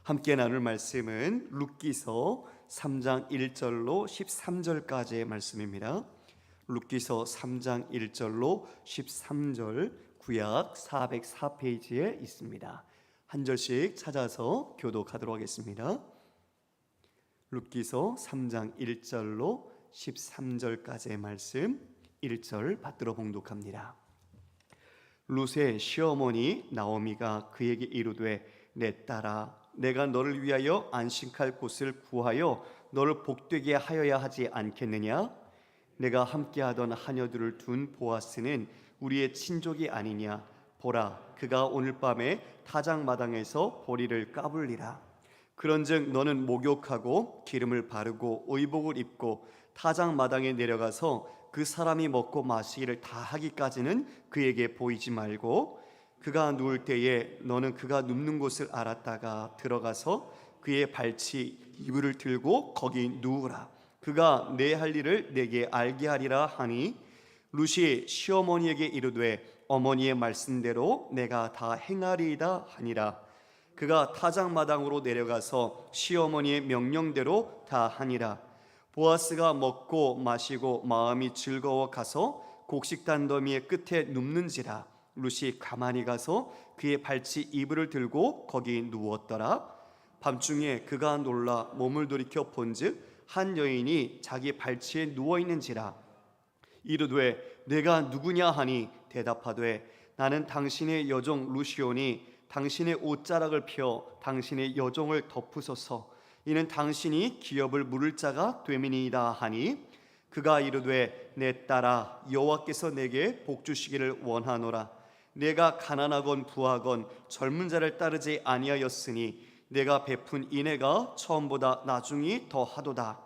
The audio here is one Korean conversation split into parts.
함께 나눌 말씀은 룻기서 3장 1절로 13절까지의 말씀입니다. 룻기서 3장 1절로 13절, 구약 404페이지에 있습니다. 한 절씩 찾아서 교독하도록 하겠습니다. 룻기서 3장 1절로 13절까지의 말씀, 1절 받들어 봉독합니다. 룻의 시어머니 나오미가 그에게 이르되, 내 딸아, 내가 너를 위하여 안식할 곳을 구하여 너를 복되게 하여야 하지 않겠느냐? 내가 함께하던 하녀들을 둔 보아스는 우리의 친족이 아니냐? 보라, 그가 오늘 밤에 타작마당에서 보리를 까불리라. 그런즉 너는 목욕하고 기름을 바르고 의복을 입고 타작마당에 내려가서 그 사람이 먹고 마시기를 다 하기까지는 그에게 보이지 말고, 그가 누울 때에 너는 그가 눕는 곳을 알았다가 들어가서 그의 발치 이불을 들고 거기 누우라. 그가 내 할 일을 내게 알게 하리라 하니, 룻이 시어머니에게 이르되, 어머니의 말씀대로 내가 다 행하리이다 하니라. 그가 타작마당으로 내려가서 시어머니의 명령대로 다 하니라. 보아스가 먹고 마시고 마음이 즐거워 가서 곡식 단더미의 끝에 눕는지라. 룻이 가만히 가서 그의 발치 이불을 들고 거기 누웠더라. 밤중에 그가 놀라 몸을 돌이켜 본즉 한 여인이 자기 발치에 누워 있는지라. 이르되, 내가 누구냐 하니 대답하되, 나는 당신의 여종 룻이오니 당신의 옷자락을 펴 당신의 여종을 덮으소서. 이는 당신이 기업을 물을 자가 됨이니이다 하니, 그가 이르되, 내 딸아, 여호와께서 내게 복 주시기를 원하노라. 내가 가난하건 부하건 젊은 자를 따르지 아니하였으니 내가 베푼 인애가 처음보다 나중이 더하도다.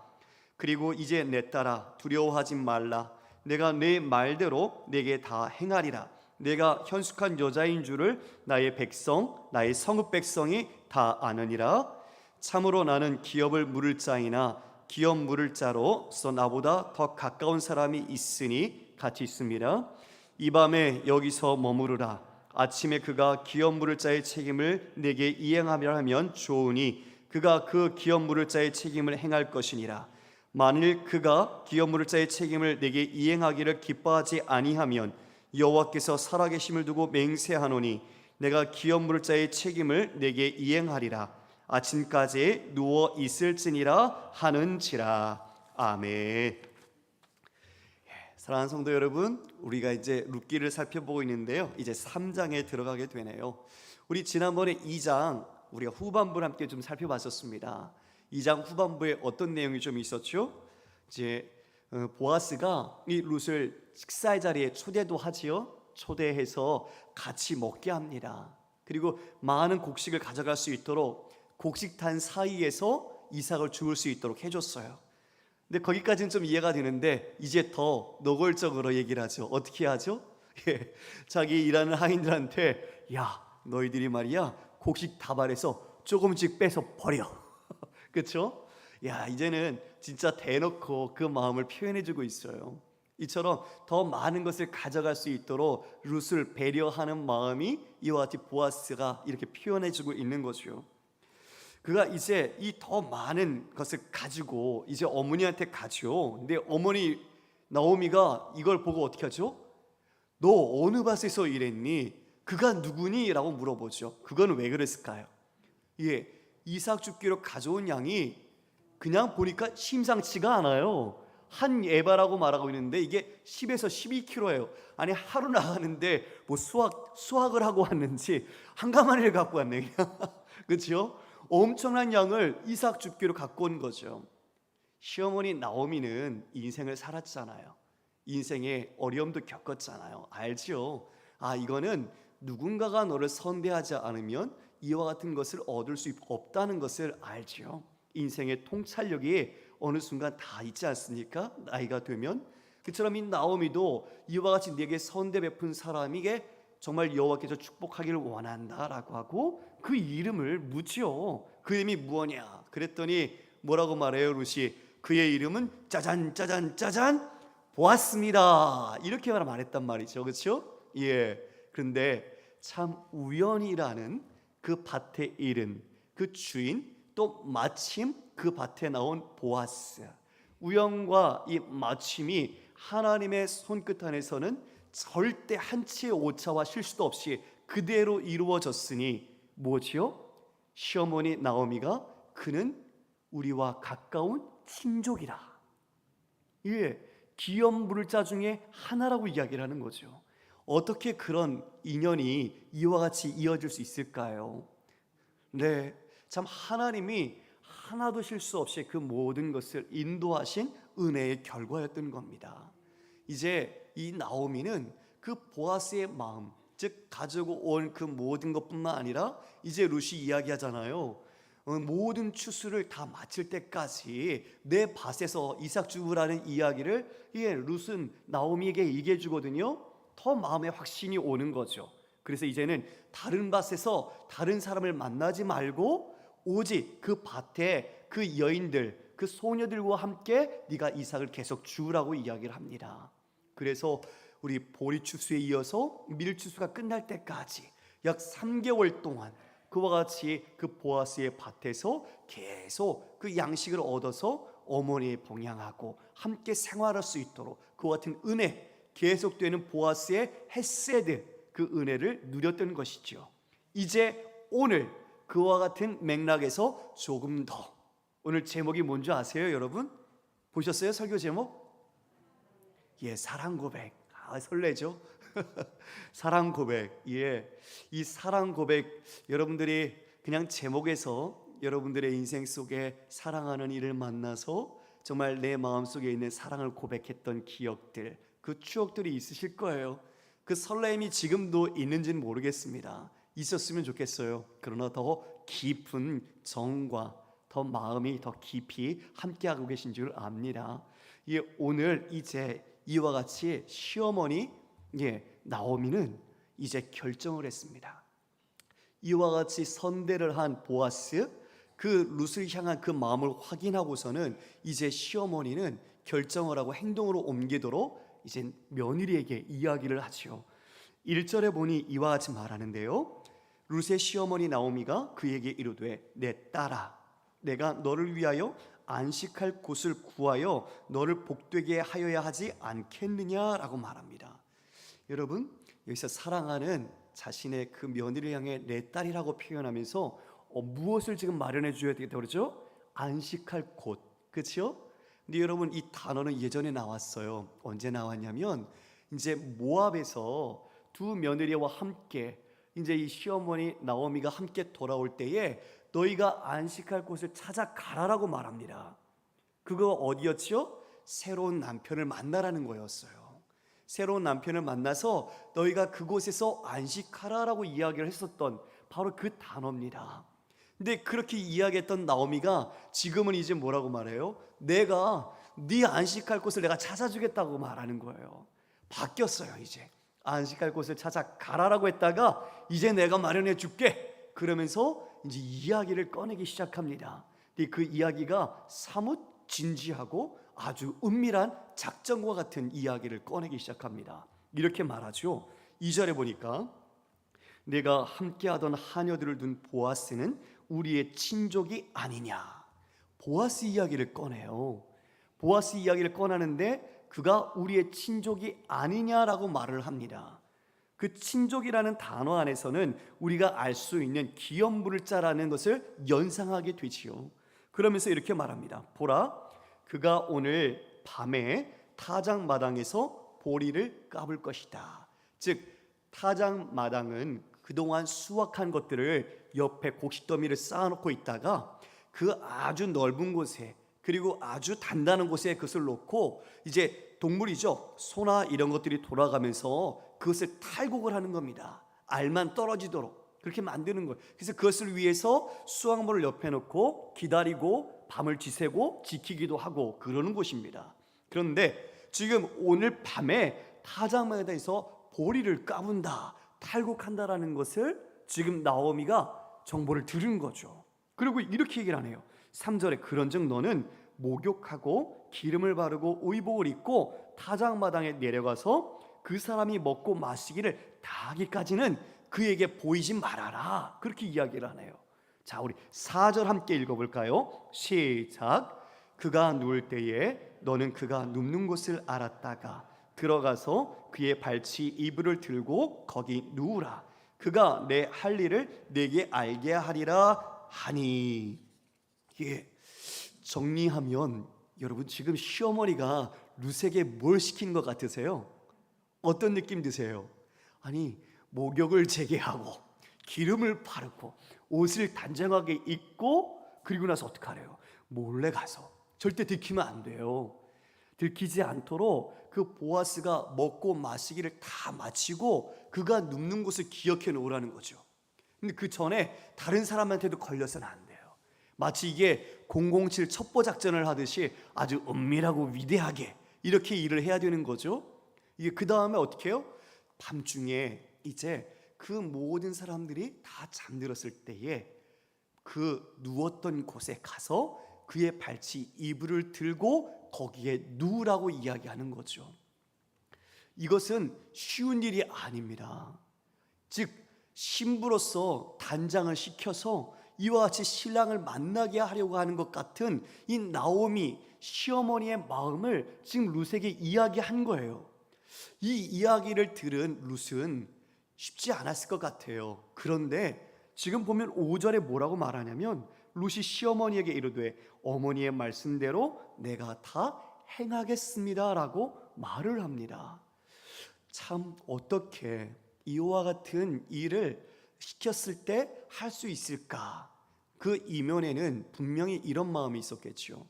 그리고 이제 내 딸아, 두려워하지 말라. 내가 내 말대로 내게 다 행하리라. 내가 현숙한 여자인 줄을 나의 백성, 나의 성읍 백성이 다 아느니라. 참으로 나는 기업을 물을 자이나 기업 물을 자로서 나보다 더 가까운 사람이 있으니 같이 있습니다. 이 밤에 여기서 머무르라. 아침에 그가 기업 물을 자의 책임을 내게 이행하려 하면 좋으니 그가 그 기업 물을 자의 책임을 행할 것이니라. 만일 그가 기업 물을 자의 책임을 내게 이행하기를 기뻐하지 아니하면 여호와께서 살아계심을 두고 맹세하노니 내가 기업 물을 자의 책임을 내게 이행하리라. 아침까지 누워 있을지니라 하는지라. 아멘. 사랑하는 성도 여러분, 우리가 이제 룻기를 살펴보고 있는데요, 이제 3장에 들어가게 되네요. 우리 지난번에 2장 우리가 후반부를 함께 좀 살펴봤었습니다. 2장 후반부에 어떤 내용이 좀 있었죠? 이제 보아스가 이 룻을 식사의 자리에 초대도 하지요. 초대해서 같이 먹게 합니다. 그리고 많은 곡식을 가져갈 수 있도록 곡식탄 사이에서 이삭을 죽을 수 있도록 해줬어요. 근데 거기까지는 좀 이해가 되는데 이제 더 노골적으로 얘기를 하죠. 어떻게 하죠? 자기 일하는 하인들한테, 야, 너희들이 말이야 곡식 다발에서 조금씩 빼서 버려. 그렇죠? 야, 이제는 진짜 대놓고 그 마음을 표현해주고 있어요. 이처럼 더 많은 것을 가져갈 수 있도록 룻을 배려하는 마음이 이와 같이 보아스가 이렇게 표현해주고 있는 거죠. 그가 이제 이 더 많은 것을 가지고 이제 어머니한테 가죠. 근데 어머니 나오미가 이걸 보고 어떻게 하죠? 너 어느 밭에서 일했니? 그가 누구니? 라고 물어보죠. 그건 왜 그랬을까요? 이삭 죽기로 가져온 양이 그냥 보니까 심상치가 않아요. 한 에바라고 말하고 있는데 이게 10에서 12kg예요. 아니, 하루 나가는데 뭐 수확을 하고 왔는지 한 가마니를 갖고 왔네. 그렇죠? 엄청난 양을 이삭 줍기로 갖고 온 거죠. 시어머니 나오미는 인생을 살았잖아요. 인생에 어려움도 겪었잖아요. 알죠? 이거는 누군가가 너를 선대하지 않으면 이와 같은 것을 얻을 수 없다는 것을 알죠. 인생의 통찰력이 어느 순간 다 있지 않습니까? 나이가 되면. 그처럼 이 나오미도 이와 같이 내게 선대 베푼 사람에게 정말 여호와께서 축복하기를 원한다라고 하고 그 이름을 묻죠. 그 이름이 무엇이냐? 그랬더니 뭐라고 말해요, 룻이? 그의 이름은 짜잔 짜잔 짜잔 보았습니다. 이렇게 말했단 말이죠. 그렇죠? 그런데 참 우연이라는 그 밭에 일은 그 주인, 또 마침 그 밭에 나온 보아스, 우연과 이 마침이 하나님의 손끝 안에서는 절대 한치의 오차와 실수도 없이 그대로 이루어졌으니 뭐지요? 시어머니 나오미가 그는 우리와 가까운 친족이라. 예, 기업물자 중에 하나라고 이야기를 하는 거죠. 어떻게 그런 인연이 이와 같이 이어질 수 있을까요? 네, 참 하나님이 하나도 실수 없이 그 모든 것을 인도하신 은혜의 결과였던 겁니다. 이제 이 나오미는 그 보아스의 마음, 즉 가지고 온 그 모든 것뿐만 아니라 이제 룻이 이야기하잖아요. 모든 추수를 다 마칠 때까지 내 밭에서 이삭 주우라는 이야기를 룻은 나오미에게 얘기해 주거든요. 더 마음에 확신이 오는 거죠. 그래서 이제는 다른 밭에서 다른 사람을 만나지 말고 오직 그 밭에 그 여인들, 그 소녀들과 함께 네가 이삭을 계속 주우라고 이야기를 합니다. 그래서 우리 보리 추수에 이어서 밀 추수가 끝날 때까지 약 3개월 동안 그와 같이 그 보아스의 밭에서 계속 그 양식을 얻어서 어머니에 봉양하고 함께 생활할 수 있도록 그와 같은 은혜, 계속되는 보아스의 헤세드, 그 은혜를 누렸던 것이죠. 이제 오늘 그와 같은 맥락에서 조금 더, 오늘 제목이 뭔지 아세요, 여러분? 보셨어요? 설교 제목? 예, 사랑 고백. 설레죠? 사랑 고백. 예, 이 사랑 고백, 여러분들이 그냥 제목에서 여러분들의 인생 속에 사랑하는 이를 만나서 정말 내 마음속에 있는 사랑을 고백했던 기억들, 그 추억들이 있으실 거예요. 그 설렘이 지금도 있는지는 모르겠습니다. 있었으면 좋겠어요. 그러나 더 깊은 정과 더 마음이 더 깊이 함께하고 계신 줄 압니다. 예, 오늘 이제 이와 같이 시어머니 나오미는 이제 결정을 했습니다. 이와 같이 선대를 한 보아스, 그 룻을 향한 그 마음을 확인하고서는 이제 시어머니는 결정을 하고 행동으로 옮기도록 이제 며느리에게 이야기를 하죠. 1절에 보니 이와 같이 말하는데요. 룻의 시어머니 나오미가 그에게 이르되 내 딸아, 내가 너를 위하여 안식할 곳을 구하여 너를 복되게 하여야 하지 않겠느냐라고 말합니다. 여러분, 여기서 사랑하는 자신의 그 며느리를 향해 내 딸이라고 표현하면서 무엇을 지금 마련해 줘야 되겠다 그러죠? 안식할 곳, 그렇죠? 근데 여러분, 이 단어는 예전에 나왔어요. 언제 나왔냐면 이제 모압에서 두 며느리와 함께 이제 이 시어머니 나오미가 함께 돌아올 때에 너희가 안식할 곳을 찾아가라라고 말합니다. 그거 어디였죠? 새로운 남편을 만나라는 거였어요. 새로운 남편을 만나서 너희가 그곳에서 안식하라라고 이야기를 했었던 바로 그 단어입니다. 근데 그렇게 이야기했던 나오미가 지금은 이제 뭐라고 말해요? 내가 네 안식할 곳을 내가 찾아주겠다고 말하는 거예요. 바뀌었어요. 이제 안식할 곳을 찾아가라라고 했다가 이제 내가 마련해 줄게 그러면서 이제 이야기를 꺼내기 시작합니다. 근데 그 이야기가 사뭇 진지하고 아주 은밀한 작전과 같은 이야기를 꺼내기 시작합니다. 이렇게 말하죠. 2절에 보니까 내가 함께하던 하녀들을 둔 보아스는 우리의 친족이 아니냐. 보아스 이야기를 꺼내요. 보아스 이야기를 꺼내는데 그가 우리의 친족이 아니냐라고 말을 합니다. 그 친족이라는 단어 안에서는 우리가 알 수 있는 기업물자라는 것을 연상하게 되지요. 그러면서 이렇게 말합니다. 보라, 그가 오늘 밤에 타작마당에서 보리를 까불 것이다. 즉 타작마당은 그동안 수확한 것들을 옆에 곡식더미를 쌓아놓고 있다가 그 아주 넓은 곳에 그리고 아주 단단한 곳에 그것을 놓고 이제 동물이죠. 소나 이런 것들이 돌아가면서 그것을 탈곡을 하는 겁니다. 알만 떨어지도록 그렇게 만드는 거예요. 그래서 그것을 위해서 수확물을 옆에 놓고 기다리고 밤을 지새고 지키기도 하고 그러는 곳입니다. 그런데 지금 오늘 밤에 타작마당에서 보리를 까분다, 탈곡한다라는 것을 지금 나오미가 정보를 들은 거죠. 그리고 이렇게 얘기를 하네요. 3절에 그런즉 너는 목욕하고 기름을 바르고 의복을 입고 타작마당에 내려가서 그 사람이 먹고 마시기를 다 하기까지는 그에게 보이지 말아라. 그렇게 이야기를 하네요. 자, 우리 4절 함께 읽어볼까요? 시작. 그가 누울 때에 너는 그가 눕는 곳을 알았다가 들어가서 그의 발치 이불을 들고 거기 누우라. 그가 내 할 일을 내게 알게 하리라 하니. 예, 정리하면 여러분 지금 시어머니가 룻에게 뭘 시킨 것 같으세요? 어떤 느낌 드세요? 아니, 목욕을 재개하고 기름을 바르고 옷을 단정하게 입고 그리고 나서 어떡하래요? 몰래 가서, 절대 들키면 안 돼요. 들키지 않도록 그 보아스가 먹고 마시기를 다 마치고 그가 눕는 곳을 기억해 놓으라는 거죠. 근데 그 전에 다른 사람한테도 걸려서는 안 돼요. 마치 이게 007 첩보 작전을 하듯이 아주 은밀하고 위대하게 이렇게 일을 해야 되는 거죠. 이게 그 다음에 어떻게 해요? 밤중에 이제 그 모든 사람들이 다 잠들었을 때에 그 누웠던 곳에 가서 그의 발치 이불을 들고 거기에 누우라고 이야기하는 거죠. 이것은 쉬운 일이 아닙니다. 즉 신부로서 단장을 시켜서 이와 같이 신랑을 만나게 하려고 하는 것 같은 이 나오미 시어머니의 마음을 지금 룻에게 이야기한 거예요. 이 이야기를 들은 룻은 쉽지 않았을 것 같아요. 그런데 지금 보면 5절에 뭐라고 말하냐면 룻이 시어머니에게 이르되 어머니의 말씀대로 내가 다 행하겠습니다 라고 말을 합니다. 참 어떻게 이와 같은 일을 시켰을 때 할 수 있을까? 그 이면에는 분명히 이런 마음이 있었겠죠.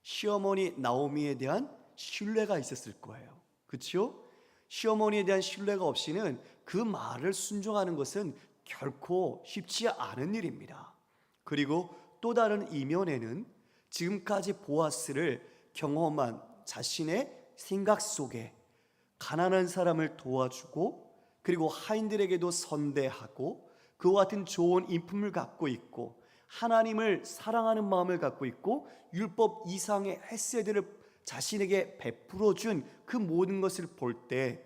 시어머니 나오미에 대한 신뢰가 있었을 거예요. 그렇죠? 시어머니에 대한 신뢰가 없이는 그 말을 순종하는 것은 결코 쉽지 않은 일입니다. 그리고 또 다른 이면에는 지금까지 보아스를 경험한 자신의 생각 속에 가난한 사람을 도와주고 그리고 하인들에게도 선대하고 그와 같은 좋은 인품을 갖고 있고 하나님을 사랑하는 마음을 갖고 있고 율법 이상의 헤세드를 자신에게 베풀어준 그 모든 것을 볼 때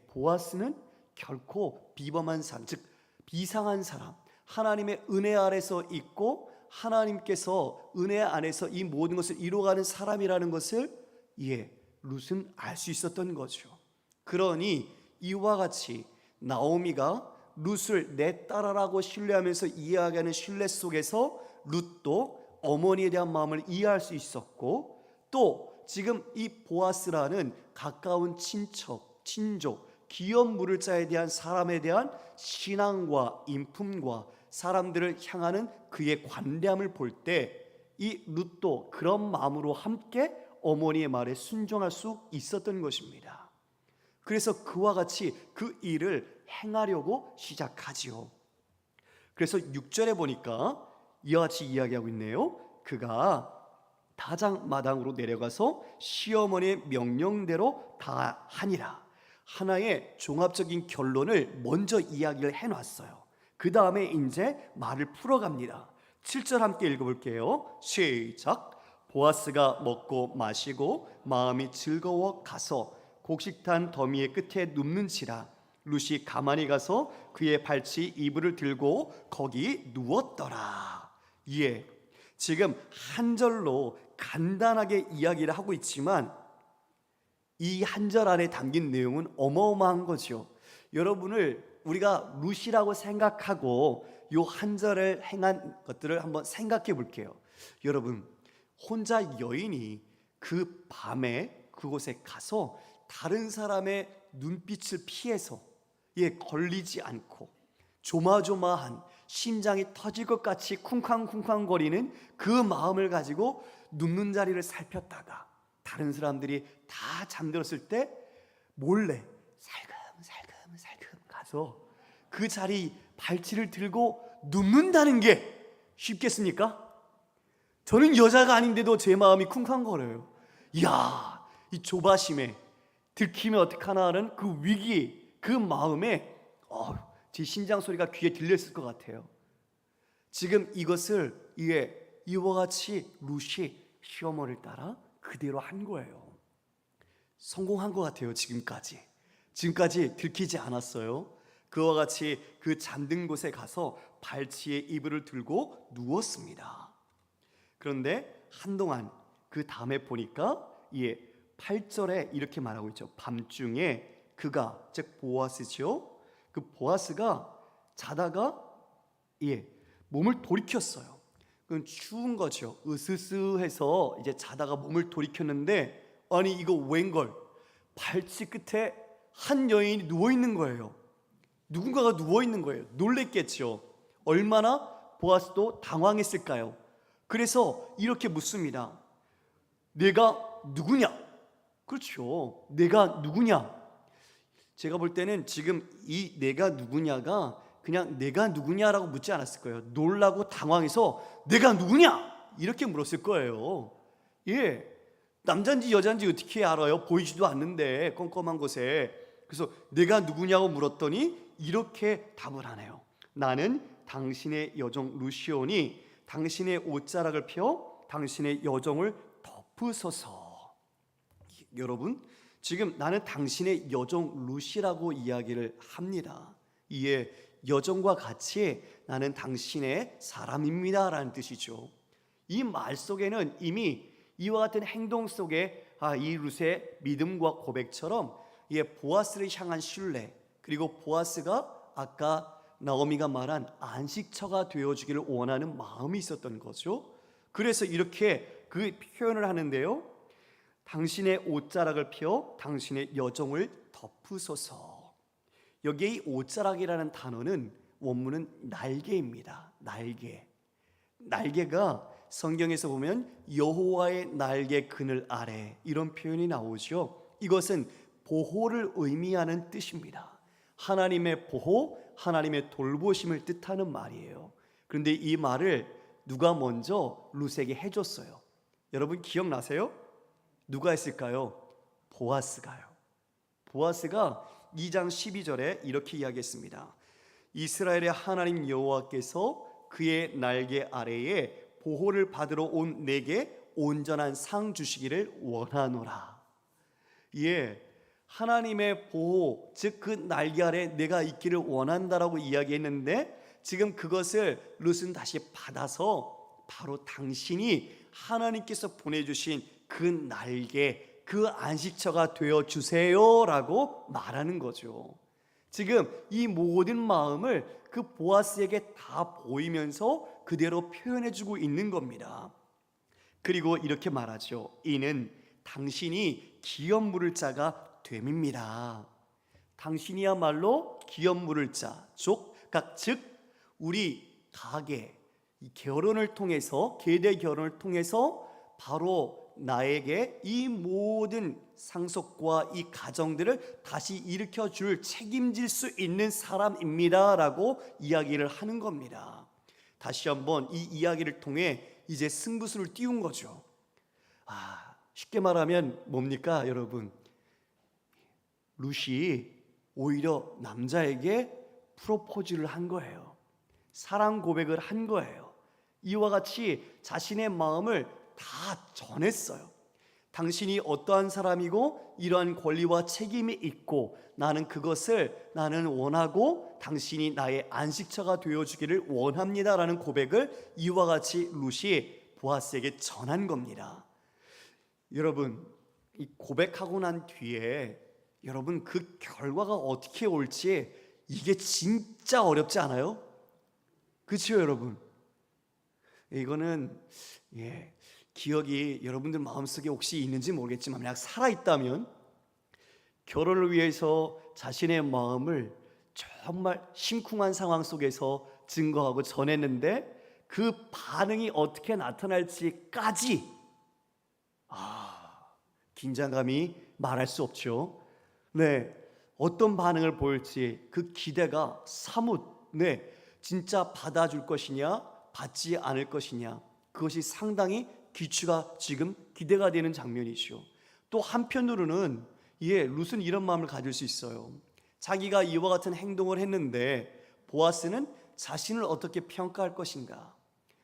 보아스는 결코 비범한 사람, 즉 비상한 사람, 하나님의 은혜 아래서 있고 하나님께서 은혜 안에서 이 모든 것을 이루어가는 사람이라는 것을 룻은 알 수 있었던 거죠. 그러니 이와 같이 나오미가 룻을 내 딸아라고 신뢰하면서 이해하는 신뢰 속에서 룻도 어머니에 대한 마음을 이해할 수 있었고, 또 지금 이 보아스라는 가까운 친척, 친족, 기업 물을 자에 대한 사람에 대한 신앙과 인품과 사람들을 향하는 그의 관대함을 볼 때 이 룻도 그런 마음으로 함께 어머니의 말에 순종할 수 있었던 것입니다. 그래서 그와 같이 그 일을 행하려고 시작하지요. 그래서 6절에 보니까 이와 같이 이야기하고 있네요. 그가 다장마당으로 내려가서 시어머니의 명령대로 다 하니라. 하나의 종합적인 결론을 먼저 이야기를 해놨어요. 그 다음에 이제 말을 풀어갑니다. 7절 함께 읽어볼게요. 시작. 보아스가 먹고 마시고 마음이 즐거워 가서 곡식탄 더미의 끝에 눕는지라. 룻이 가만히 가서 그의 발치 이불을 들고 거기 누웠더라. 지금 한 절로 간단하게 이야기를 하고 있지만 이 한 절 안에 담긴 내용은 어마어마한 거죠. 여러분을 우리가 룻이라고 생각하고 요 한 절을 행한 것들을 한번 생각해 볼게요. 여러분, 혼자 여인이 그 밤에 그곳에 가서 다른 사람의 눈빛을 피해서 걸리지 않고 조마조마한 심장이 터질 것 같이 쿵쾅쿵쾅거리는 그 마음을 가지고 눕는 자리를 살폈다가 다른 사람들이 다 잠들었을 때 몰래 살금살금 가서 그 자리 발치를 들고 눕는다는 게 쉽겠습니까? 저는 여자가 아닌데도 제 마음이 쿵쾅거려요. 이야, 이 조바심에 들키면 어떡하나 하는 그 위기, 그 마음에 제 심장 소리가 귀에 들렸을 것 같아요. 지금 이것을 이와 같이 룻이 시어머니를 따라 그대로 한 거예요. 성공한 것 같아요. 지금까지 들키지 않았어요. 그와 같이 그 잠든 곳에 가서 발치에 이불을 들고 누웠습니다. 그런데 한동안 그 다음에 보니까 8절에 이렇게 말하고 있죠. 밤중에 그가, 즉 보아스죠, 그 보아스가 자다가 몸을 돌이켰어요. 그건 추운 거죠. 으스스해서 이제 자다가 몸을 돌이켰는데, 아니 이거 웬걸, 발치 끝에 한 여인이 누워 있는 거예요. 누군가가 누워 있는 거예요. 놀랬겠죠. 얼마나 보아스도 당황했을까요? 그래서 이렇게 묻습니다. 내가 누구냐? 그렇죠. 내가 누구냐? 제가 볼 때는 지금 이 내가 누구냐가 그냥 내가 누구냐라고 묻지 않았을 거예요. 놀라고 당황해서 내가 누구냐? 이렇게 물었을 거예요. 남자인지 여자인지 어떻게 알아요? 보이지도 않는데 껌껌한 곳에. 그래서 내가 누구냐고 물었더니 이렇게 답을 하네요. 나는 당신의 여종 루시온이 당신의 옷자락을 펴 당신의 여종을 덮으소서. 여러분, 지금 나는 당신의 여종 루시라고 이야기를 합니다. 이에 여종과 같이 나는 당신의 사람입니다 라는 뜻이죠. 이 말 속에는 이미 이와 같은 행동 속에 이 룻의 믿음과 고백처럼 보아스를 향한 신뢰, 그리고 보아스가 아까 나오미가 말한 안식처가 되어주기를 원하는 마음이 있었던 거죠. 그래서 이렇게 그 표현을 하는데요. 당신의 옷자락을 펴 당신의 여종을 덮으소서. 여기에 이 옷자락이라는 단어는 원문은 날개입니다. 날개가 성경에서 보면 여호와의 날개 그늘 아래 이런 표현이 나오죠. 이것은 보호를 의미하는 뜻입니다. 하나님의 보호, 하나님의 돌보심을 뜻하는 말이에요. 그런데 이 말을 누가 먼저 룻에게 해줬어요? 여러분 기억나세요? 누가 했을까요? 보아스가요. 보아스가 2장 12절에 이렇게 이야기했습니다. 이스라엘의 하나님 여호와께서 그의 날개 아래에 보호를 받으러 온 내게 온전한 상 주시기를 원하노라. 하나님의 보호, 즉 그 날개 아래 내가 있기를 원한다라고 이야기했는데, 지금 그것을 룻은 다시 받아서 바로 당신이 하나님께서 보내주신 그 날개, 그 안식처가 되어주세요라고 말하는 거죠. 지금 이 모든 마음을 그 보아스에게 다 보이면서 그대로 표현해주고 있는 겁니다. 그리고 이렇게 말하죠. 이는 당신이 기업 물을 자가 됨입니다. 당신이야말로 기업 물을 자, 즉 우리 가게 결혼을 통해서, 계대 결혼을 통해서 바로 나에게 이 모든 상속과 이 가정들을 다시 일으켜 줄, 책임질 수 있는 사람입니다 라고 이야기를 하는 겁니다. 다시 한번 이 이야기를 통해 이제 승부수를 띄운 거죠. 쉽게 말하면 뭡니까 여러분? 룻이 오히려 남자에게 프로포즈를 한 거예요. 사랑 고백을 한 거예요. 이와 같이 자신의 마음을 다 전했어요. 당신이 어떠한 사람이고 이러한 권리와 책임이 있고 나는 원하고 당신이 나의 안식처가 되어주기를 원합니다라는 고백을 이와 같이 룻이 보아스에게 전한 겁니다. 여러분, 이 고백하고 난 뒤에 여러분 그 결과가 어떻게 올지 이게 진짜 어렵지 않아요? 그렇죠 여러분? 이거는 기억이 여러분들 마음속에 혹시 있는지 모르겠지만 만약 살아있다면 결혼을 위해서 자신의 마음을 정말 심쿵한 상황 속에서 증거하고 전했는데 그 반응이 어떻게 나타날지까지 긴장감이 말할 수 없죠. 어떤 반응을 보일지 그 기대가 사뭇 진짜 받아줄 것이냐 받지 않을 것이냐, 그것이 상당히 귀추가 지금 기대가 되는 장면이죠. 또 한편으로는 룻은 이런 마음을 가질 수 있어요. 자기가 이와 같은 행동을 했는데 보아스는 자신을 어떻게 평가할 것인가,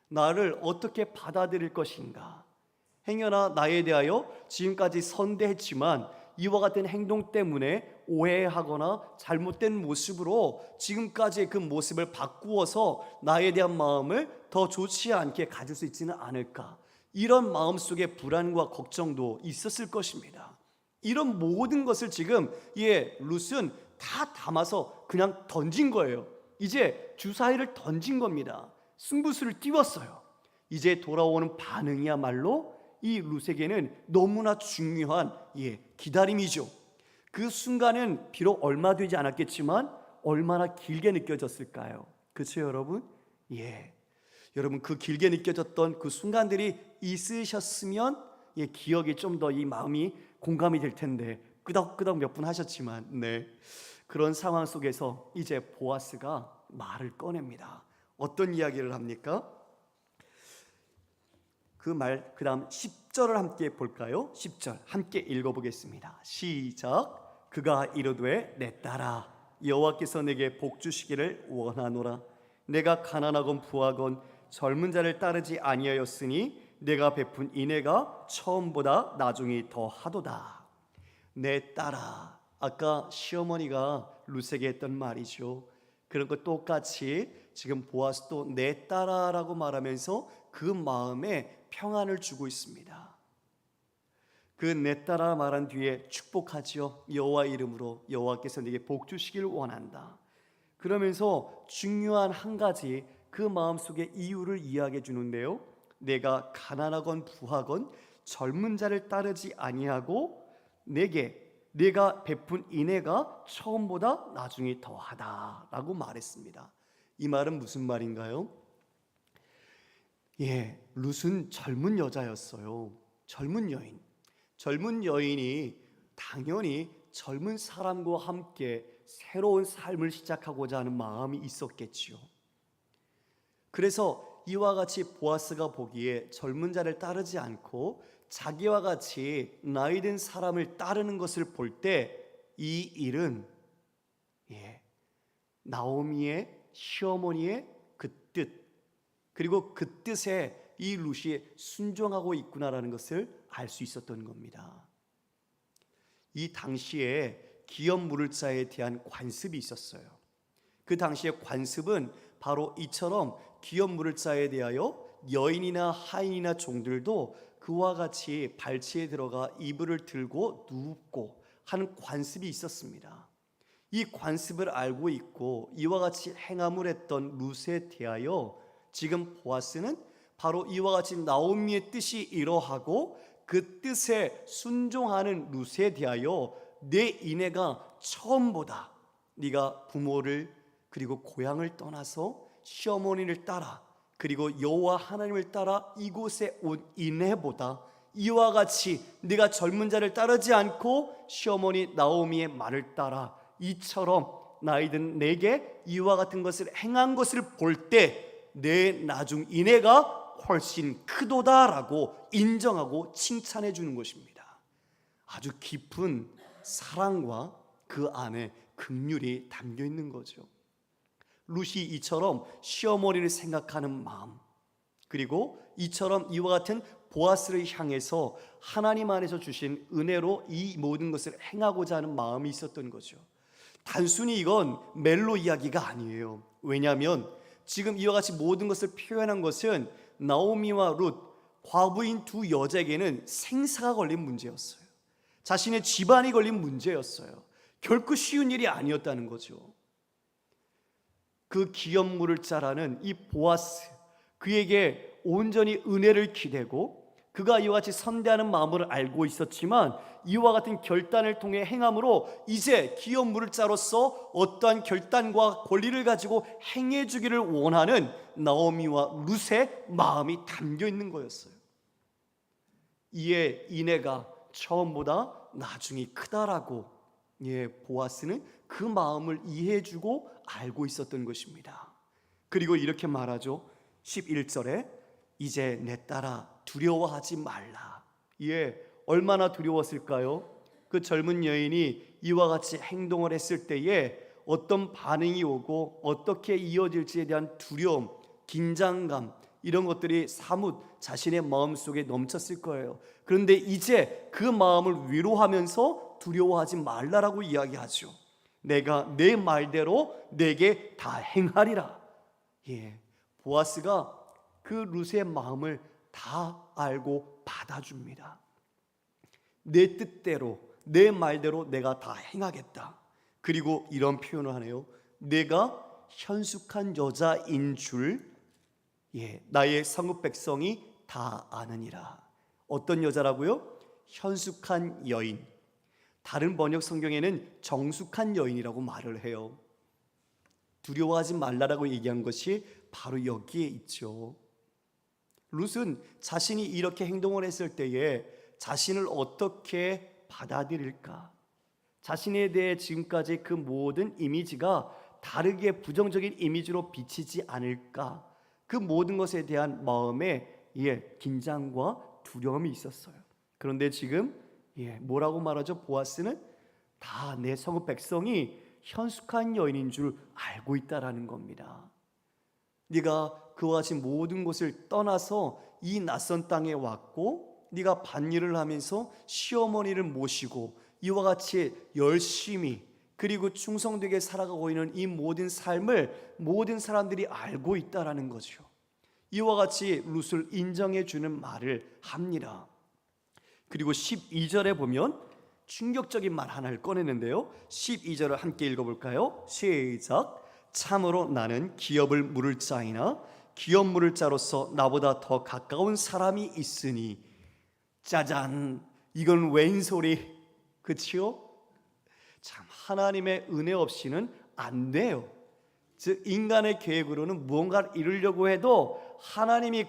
나를 어떻게 받아들일 것인가. 행여나 나에 대하여 지금까지 선대했지만 이와 같은 행동 때문에 오해하거나 잘못된 모습으로 지금까지의 그 모습을 바꾸어서 나에 대한 마음을 더 좋지 않게 가질 수 있지는 않을까, 이런 마음속에 불안과 걱정도 있었을 것입니다. 이런 모든 것을 지금 룻은 다 담아서 그냥 던진 거예요. 이제 주사위를 던진 겁니다. 승부수를 띄웠어요. 이제 돌아오는 반응이야말로 이 룻에게는 너무나 중요한 기다림이죠. 그 순간은 비록 얼마 되지 않았겠지만 얼마나 길게 느껴졌을까요? 그렇죠 여러분? 여러분, 그 길게 느껴졌던 그 순간들이 있으셨으면 기억이 좀 더 이 마음이 공감이 될 텐데, 끄덕끄덕 몇 분 하셨지만 그런 상황 속에서 이제 보아스가 말을 꺼냅니다. 어떤 이야기를 합니까? 그 다음 10절을 함께 볼까요? 10절 함께 읽어보겠습니다. 시작. 그가 이르되 내 딸아, 여호와께서 내게 복 주시기를 원하노라. 내가 가난하건 부하건 젊은 자를 따르지 아니하였으니 내가 베푼 인애가 처음보다 나중이 더하도다. 내 딸아, 아까 시어머니가 룻에게 했던 말이죠. 그런 것 똑같이 지금 보아스도 내 딸아라고 말하면서 그 마음에 평안을 주고 있습니다. 그 내 딸아 말한 뒤에 축복하지요. 여호와 이름으로 여호와께서 네게 복 주시길 원한다. 그러면서 중요한 한 가지 그 마음속의 이유를 이야기해 주는데요. 내가 가난하건 부하건 젊은 자를 따르지 아니하고 내가 베푼 인애가 처음보다 나중이 더하다라고 말했습니다. 이 말은 무슨 말인가요? 룻은 젊은 여자였어요. 젊은 여인이 당연히 젊은 사람과 함께 새로운 삶을 시작하고자 하는 마음이 있었겠지요. 그래서 이와 같이 보아스가 보기에 젊은 자를 따르지 않고 자기와 같이 나이 든 사람을 따르는 것을 볼 때 이 일은 나오미의 시어머니의 그 뜻, 그리고 그 뜻에 이 룻이 순종하고 있구나라는 것을 알 수 있었던 겁니다. 이 당시에 기업 물을 자에 대한 관습이 있었어요. 그 당시에 관습은 바로 이처럼 기업 물을 자에 대하여 여인이나 하인이나 종들도 그와 같이 발치에 들어가 이불을 들고 눕고 하는 관습이 있었습니다. 이 관습을 알고 있고 이와 같이 행함을 했던 룻에 대하여 지금 보아스는 바로 이와 같이 나오미의 뜻이 이러하고 그 뜻에 순종하는 룻에 대하여 내 인애가 처음보다, 네가 부모를 그리고 고향을 떠나서 시어머니를 따라 그리고 여호와 하나님을 따라 이곳에 온 인애보다 이와 같이 네가 젊은 자를 따르지 않고 시어머니 나오미의 말을 따라 이처럼 나이든 내게 이와 같은 것을 행한 것을 볼 때 내 나중 인애가 훨씬 크도다라고 인정하고 칭찬해 주는 것입니다. 아주 깊은 사랑과 그 안에 긍휼이 담겨 있는 거죠. 룻이 이처럼 시어머니를 생각하는 마음, 그리고 이처럼 이와 같은 보아스를 향해서 하나님 안에서 주신 은혜로 이 모든 것을 행하고자 하는 마음이 있었던 거죠. 단순히 이건 멜로 이야기가 아니에요. 왜냐하면 지금 이와 같이 모든 것을 표현한 것은 나오미와 룻, 과부인 두 여자에게는 생사가 걸린 문제였어요. 자신의 집안이 걸린 문제였어요. 결코 쉬운 일이 아니었다는 거죠. 그 기업 물을 자라는 이 보아스, 그에게 온전히 은혜를 기대고 그가 이와 같이 선대하는 마음을 알고 있었지만 이와 같은 결단을 통해 행함으로 이제 기업 물을 자로서 어떠한 결단과 권리를 가지고 행해주기를 원하는 나오미와 룻의 마음이 담겨 있는 거였어요. 이에 인애가 처음보다 나중이 크다라고 보아스는 그 마음을 이해해주고 알고 있었던 것입니다. 그리고 이렇게 말하죠. 11절에 이제 내 딸아 두려워하지 말라. 얼마나 두려웠을까요? 그 젊은 여인이 이와 같이 행동을 했을 때에 어떤 반응이 오고 어떻게 이어질지에 대한 두려움, 긴장감, 이런 것들이 사뭇 자신의 마음속에 넘쳤을 거예요. 그런데 이제 그 마음을 위로하면서 두려워하지 말라라고 이야기하죠. 내가 내 말대로 내게 다 행하리라. 보아스가 그 룻의 마음을 다 알고 받아줍니다. 내 뜻대로 내 말대로 내가 다 행하겠다. 그리고 이런 표현을 하네요. 내가 현숙한 여자인 줄 나의 성읍 백성이 다 아느니라. 어떤 여자라고요? 현숙한 여인. 다른 번역 성경에는 정숙한 여인이라고 말을 해요. 두려워하지 말라라고 얘기한 것이 바로 여기에 있죠. 룻은 자신이 이렇게 행동을 했을 때에 자신을 어떻게 받아들일까? 자신에 대해 지금까지 그 모든 이미지가 다르게 부정적인 이미지로 비치지 않을까? 그 모든 것에 대한 마음에 긴장과 두려움이 있었어요. 그런데 지금 뭐라고 말하죠? 보아스는 다 내 성읍 백성이 현숙한 여인인 줄 알고 있다라는 겁니다. 네가 그와 같이 모든 곳을 떠나서 이 낯선 땅에 왔고 네가 밭일을 하면서 시어머니를 모시고 이와 같이 열심히 그리고 충성되게 살아가고 있는 이 모든 삶을 모든 사람들이 알고 있다라는 거죠. 이와 같이 룻을 인정해 주는 말을 합니다. 그리고 12절에 보면 충격적인 말 하나를 꺼내는데요. 12절을 함께 읽어볼까요? 시작. 참으로 나는 기업을 물을 자이나 기업 물을 자로서 나보다 더 가까운 사람이 있으니. 짜잔, 이건 웬소리, 그치요? 참, 하나님의 은혜 없이는 안 돼요. 즉 인간의 계획으로는 무언가를 이루려고 해도 하나님이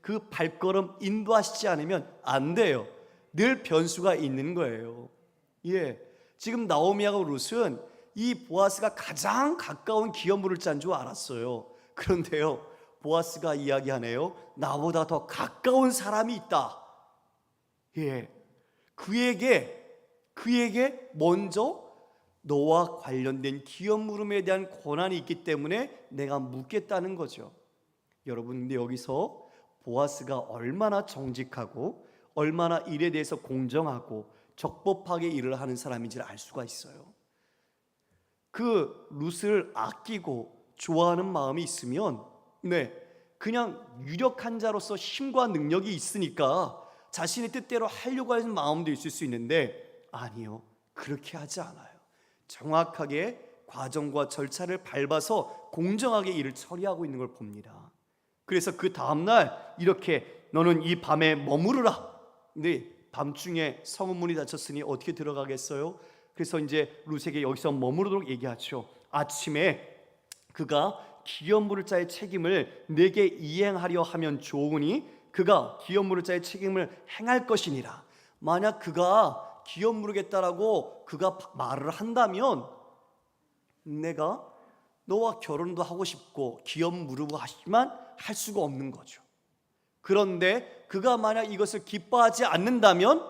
그 발걸음 인도하시지 않으면 안 돼요. 늘 변수가 있는 거예요. 지금 나오미하고 룻은 이 보아스가 가장 가까운 기업 물을 짠 줄 알았어요. 그런데요, 보아스가 이야기하네요. 나보다 더 가까운 사람이 있다. 그에게 먼저 너와 관련된 기업 물음에 대한 권한이 있기 때문에 내가 묻겠다는 거죠. 여러분, 근데 여기서 보아스가 얼마나 정직하고 얼마나 일에 대해서 공정하고 적법하게 일을 하는 사람인지를 알 수가 있어요. 그 룻을 아끼고 좋아하는 마음이 있으면 그냥 유력한 자로서 힘과 능력이 있으니까 자신의 뜻대로 하려고 하는 마음도 있을 수 있는데, 아니요, 그렇게 하지 않아요. 정확하게 과정과 절차를 밟아서 공정하게 일을 처리하고 있는 걸 봅니다. 그래서 그 다음날 이렇게 너는 이 밤에 머무르라. 근데 밤중에 성읍 문이 닫혔으니 어떻게 들어가겠어요? 그래서 이제 룻에게 여기서 머무르도록 얘기하죠. 아침에 그가 기업 물을 자의 책임을 내게 이행하려 하면 좋으니 그가 기업 물을 자의 책임을 행할 것이니라. 만약 그가 기업 물으겠다라고 그가 말을 한다면 내가 너와 결혼도 하고 싶고 기업 물으고 하지만 할 수가 없는 거죠. 그런데 그가 만약 이것을 기뻐하지 않는다면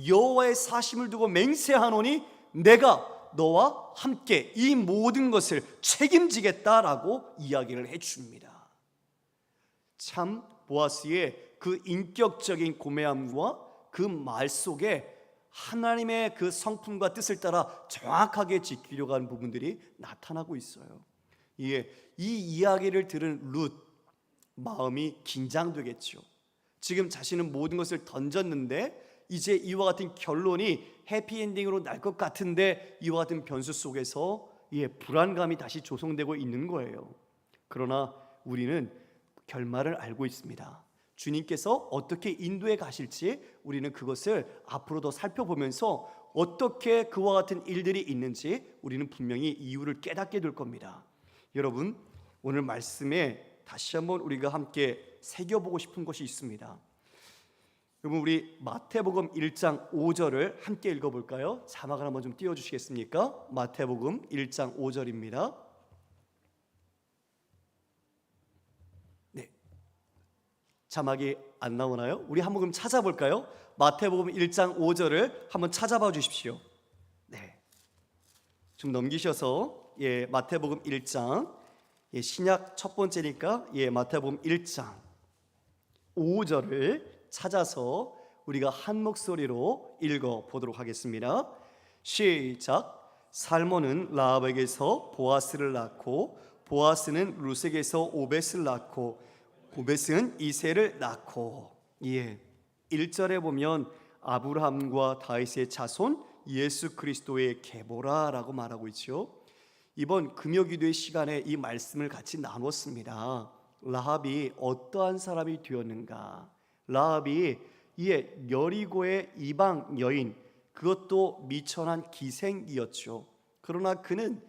여호와의 사심을 두고 맹세하노니 내가 너와 함께 이 모든 것을 책임지겠다라고 이야기를 해줍니다. 참 보아스의 그 인격적인 고매함과 그 말 속에 하나님의 그 성품과 뜻을 따라 정확하게 지키려고 하는 부분들이 나타나고 있어요. 이 이야기를 들은 룻 마음이 긴장되겠죠. 지금 자신은 모든 것을 던졌는데 이제 이와 같은 결론이 해피엔딩으로 날 것 같은데 이와 같은 변수 속에서 불안감이 다시 조성되고 있는 거예요. 그러나 우리는 결말을 알고 있습니다. 주님께서 어떻게 인도해 가실지 우리는 그것을 앞으로 더 살펴보면서 어떻게 그와 같은 일들이 있는지 우리는 분명히 이유를 깨닫게 될 겁니다. 여러분, 오늘 말씀에 다시 한번 우리가 함께 새겨보고 싶은 것이 있습니다. 여러분, 우리 마태복음 1장 5절을 함께 읽어볼까요? 자막을 한번 좀 띄워주시겠습니까? 마태복음 1장 5절입니다. 네, 자막이 안 나오나요? 우리 한번 그럼 찾아볼까요? 마태복음 1장 5절을 한번 찾아봐 주십시오. 네, 좀 넘기셔서 마태복음 1장 신약 첫 번째니까 마태복음 1장 5절을 찾아서 우리가 한 목소리로 읽어보도록 하겠습니다. 시작. 살몬은 라합에게서 보아스를 낳고 보아스는 루색에서 오벳을 낳고 오벳은 이새를 낳고. 예, 1절에 보면 아브라함과 다윗의 자손 예수 그리스도의 계보라라고 말하고 있죠. 이번 금요기도의 시간에 이 말씀을 같이 나눴습니다. 라합이 어떠한 사람이 되었는가? 라합이 여리고의 이방 여인, 그것도 미천한 기생이었죠. 그러나 그는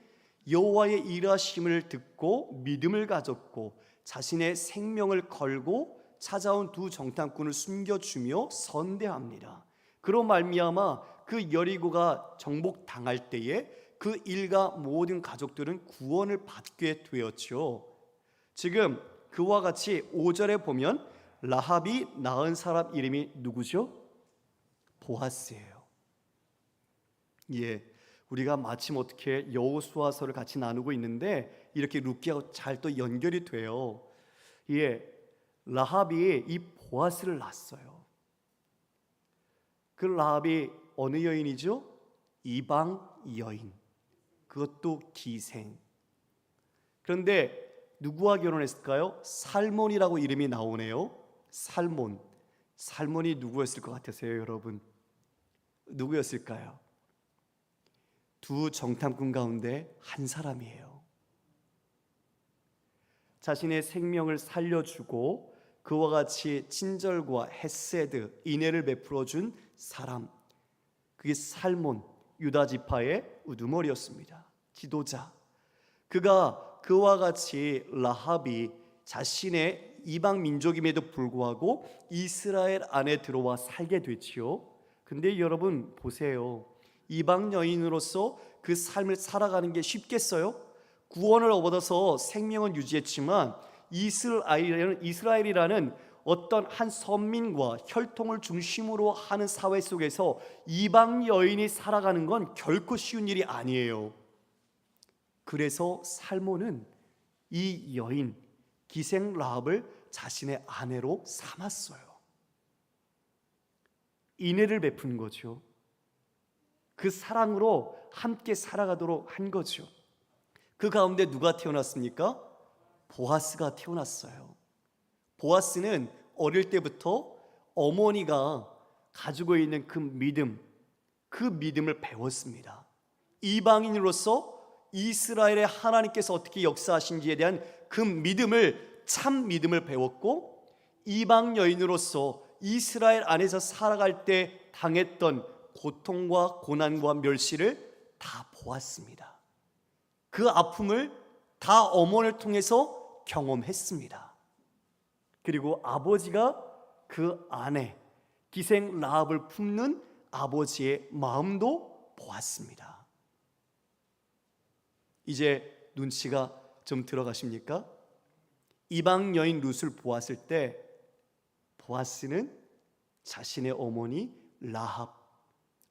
여호와의 일하심을 듣고 믿음을 가졌고 자신의 생명을 걸고 찾아온 두 정탐꾼을 숨겨주며 선대합니다. 그로 말미암아 그 여리고가 정복당할 때에 그 일가 모든 가족들은 구원을 받게 되었죠. 지금 그와 같이 5절에 보면 라합이 낳은 사람 이름이 누구죠? 보아스예요. 예, 우리가 마침 어떻게 여호수아서를 같이 나누고 있는데 이렇게 룻기하고 잘 또 연결이 돼요. 예, 라합이 이 보아스를 낳았어요. 그 라합이 어느 여인이죠? 이방 여인, 그것도 기생. 그런데 누구와 결혼했을까요? 살몬이라고 이름이 나오네요. 살몬이 누구였을 것 같으세요, 여러분? 누구였을까요? 두 정탐꾼 가운데 한 사람이에요. 자신의 생명을 살려주고 그와 같이 친절과 헤세드, 인애를 베풀어준 사람, 그게 살몬, 유다 지파의 우두머리였습니다. 지도자. 그와 같이 라합이 자신의 이방 민족임에도 불구하고 이스라엘 안에 들어와 살게 됐지요. 근데 여러분 보세요. 이방 여인으로서 그 삶을 살아가는 게 쉽겠어요? 구원을 얻어서 생명은 유지했지만 이스라엘이라는 어떤 한 선민과 혈통을 중심으로 하는 사회 속에서 이방 여인이 살아가는 건 결코 쉬운 일이 아니에요. 그래서 살몬은 이 여인 기생 라합을 자신의 아내로 삼았어요. 인애를 베푼 거죠. 그 사랑으로 함께 살아가도록 한 거죠. 그 가운데 누가 태어났습니까? 보아스가 태어났어요. 보아스는 어릴 때부터 어머니가 가지고 있는 그 믿음을 배웠습니다. 이방인으로서 이스라엘의 하나님께서 어떻게 역사하신지에 대한 그 참 믿음을 배웠고, 이방 여인으로서 이스라엘 안에서 살아갈 때 당했던 고통과 고난과 멸시를 다 보았습니다. 그 아픔을 다 어머니를 통해서 경험했습니다. 그리고 아버지가 그 아내 기생 라합을 품는 아버지의 마음도 보았습니다. 이제 눈치가 좀 들어가십니까? 이방 여인 룻을 보았을 때 보아스는 자신의 어머니 라합,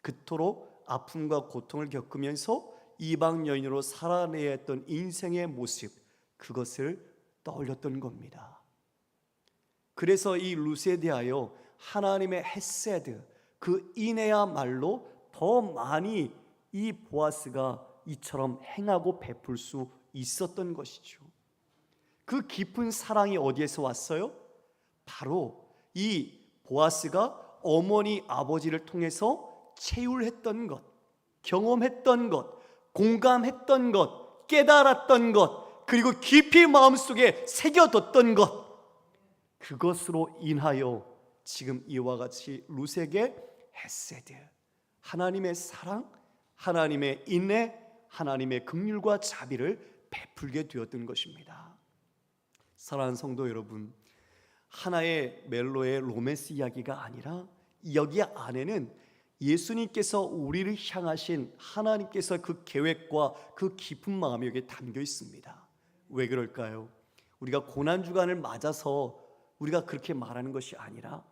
그토록 아픔과 고통을 겪으면서 이방 여인으로 살아내야 했던 인생의 모습, 그것을 떠올렸던 겁니다. 그래서 이 룻에 대하여 하나님의 헤세드, 그 인애야말로 더 많이 이 보아스가 이처럼 행하고 베풀 수 있었던 것이죠. 그 깊은 사랑이 어디에서 왔어요? 바로 이 보아스가 어머니 아버지를 통해서 체휼했던 것, 경험했던 것, 공감했던 것, 깨달았던 것, 그리고 깊이 마음속에 새겨뒀던 것, 그것으로 인하여 지금 이와 같이 룻에게 헤세드, 하나님의 사랑, 하나님의 인애, 하나님의 긍휼과 자비를 베풀게 되었던 것입니다. 사랑하는 성도 여러분, 하나의 멜로의 로맨스 이야기가 아니라 여기 안에는 예수님께서 우리를 향하신 하나님께서 그 계획과 그 깊은 마음이 여기에 담겨 있습니다. 왜 그럴까요? 우리가 고난주간을 맞아서 우리가 그렇게 말하는 것이 아니라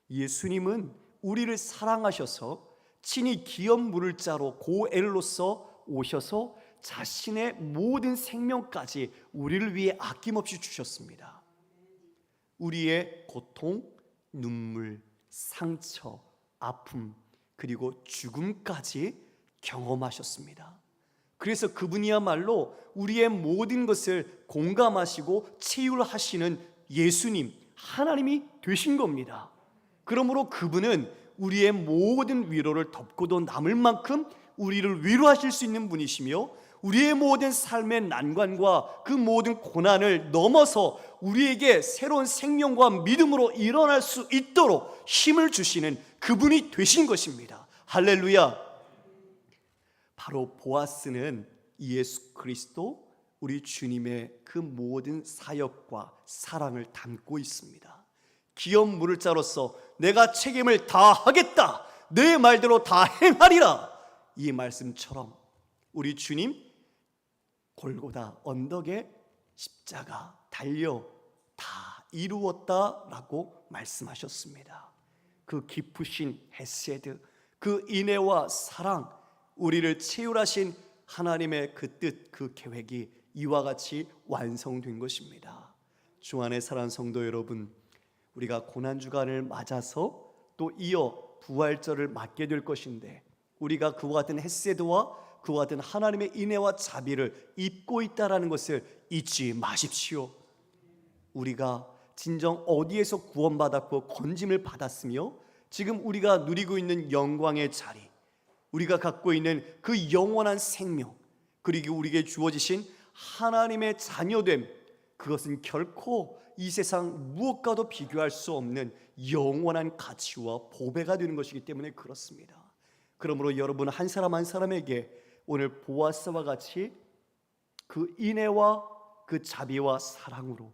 예수님은 우리를 사랑하셔서 친히 기업 물을 자로 고엘로서 오셔서 자신의 모든 생명까지 우리를 위해 아낌없이 주셨습니다. 우리의 고통, 눈물, 상처, 아픔, 그리고 죽음까지 경험하셨습니다. 그래서 그분이야말로 우리의 모든 것을 공감하시고 치유하시는 예수님, 하나님이 되신 겁니다. 그러므로 그분은 우리의 모든 위로를 덮고도 남을 만큼 우리를 위로하실 수 있는 분이시며, 우리의 모든 삶의 난관과 그 모든 고난을 넘어서 우리에게 새로운 생명과 믿음으로 일어날 수 있도록 힘을 주시는 그분이 되신 것입니다. 할렐루야. 바로 보아스는 예수 그리스도 우리 주님의 그 모든 사역과 사랑을 담고 있습니다. 기업 물을 자로서 내가 책임을 다하겠다, 내 말대로 다 행하리라, 이 말씀처럼 우리 주님 골고다 언덕에 십자가 달려 다 이루었다라고 말씀하셨습니다. 그 깊으신 헤세드, 그 인애와 사랑, 우리를 치유하신 하나님의 그 뜻, 그 계획이 이와 같이 완성된 것입니다. 주 안에 사랑하는 성도 여러분, 우리가 고난주간을 맞아서 또 이어 부활절을 맞게 될 것인데, 우리가 그와 같은 헤세드와 그와 같은 하나님의 인애와 자비를 입고 있다는 것을 잊지 마십시오. 우리가 진정 어디에서 구원받았고 건짐을 받았으며 지금 우리가 누리고 있는 영광의 자리, 우리가 갖고 있는 그 영원한 생명, 그리고 우리에게 주어지신 하나님의 자녀됨, 그것은 결코 이 세상 무엇과도 비교할 수 없는 영원한 가치와 보배가 되는 것이기 때문에 그렇습니다. 그러므로 여러분 한 사람 한 사람에게 오늘 보아스와 같이 그 인애와 그 자비와 사랑으로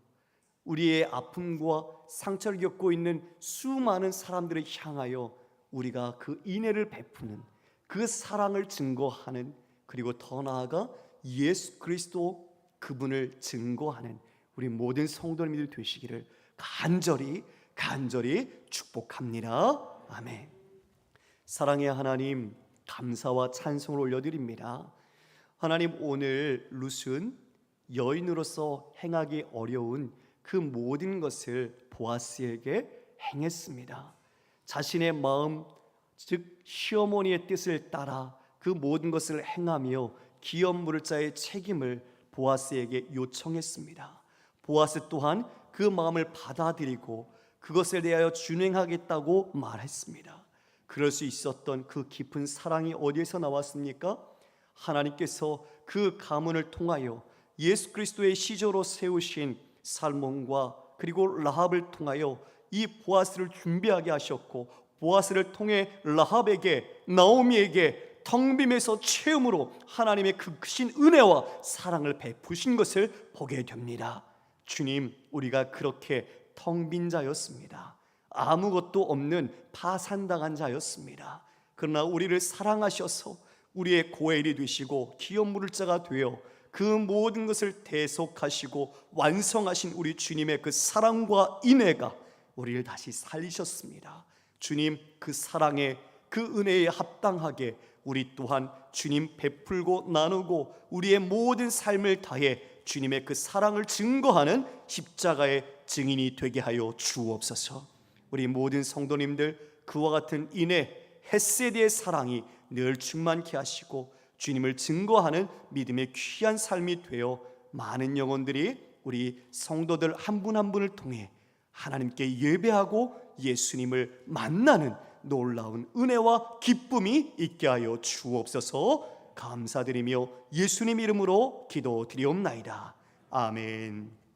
우리의 아픔과 상처를 겪고 있는 수많은 사람들을 향하여 우리가 그 인애를 베푸는, 그 사랑을 증거하는, 그리고 더 나아가 예수 그리스도 그분을 증거하는 우리 모든 성도님들 되시기를 간절히 축복합니다. 아멘. 사랑의 하나님, 감사와 찬송을 올려드립니다. 하나님, 오늘 룻은 여인으로서 행하기 어려운 그 모든 것을 보아스에게 행했습니다. 자신의 마음, 즉 시어머니의 뜻을 따라 그 모든 것을 행하며 기업 물을 자의 책임을 보아스에게 요청했습니다. 보아스 또한 그 마음을 받아들이고 그것에 대하여 준행하겠다고 말했습니다. 그럴 수 있었던 그 깊은 사랑이 어디에서 나왔습니까? 하나님께서 그 가문을 통하여 예수 그리스도의 시조로 세우신 살몬과 그리고 라합을 통하여 이 보아스를 준비하게 하셨고, 보아스를 통해 라합에게, 나오미에게 텅 빔에서 체험으로 하나님의 그 크신 은혜와 사랑을 베푸신 것을 보게 됩니다. 주님, 우리가 그렇게 텅 빈 자였습니다. 아무것도 없는 파산당한 자였습니다. 그러나 우리를 사랑하셔서 우리의 고엘이 되시고 기업 물을 자가 되어 그 모든 것을 대속하시고 완성하신 우리 주님의 그 사랑과 인애가 우리를 다시 살리셨습니다. 주님, 그 사랑에, 그 은혜에 합당하게 우리 또한 주님 베풀고 나누고 우리의 모든 삶을 다해 주님의 그 사랑을 증거하는 십자가의 증인이 되게 하여 주옵소서. 우리 모든 성도님들 그와 같은 인애, 헤세드의 사랑이 늘 충만케 하시고 주님을 증거하는 믿음의 귀한 삶이 되어 많은 영혼들이 우리 성도들 한 분 한 분을 통해 하나님께 예배하고 예수님을 만나는 놀라운 은혜와 기쁨이 있게 하여 주옵소서. 감사드리며 예수님 이름으로 기도드리옵나이다. 아멘.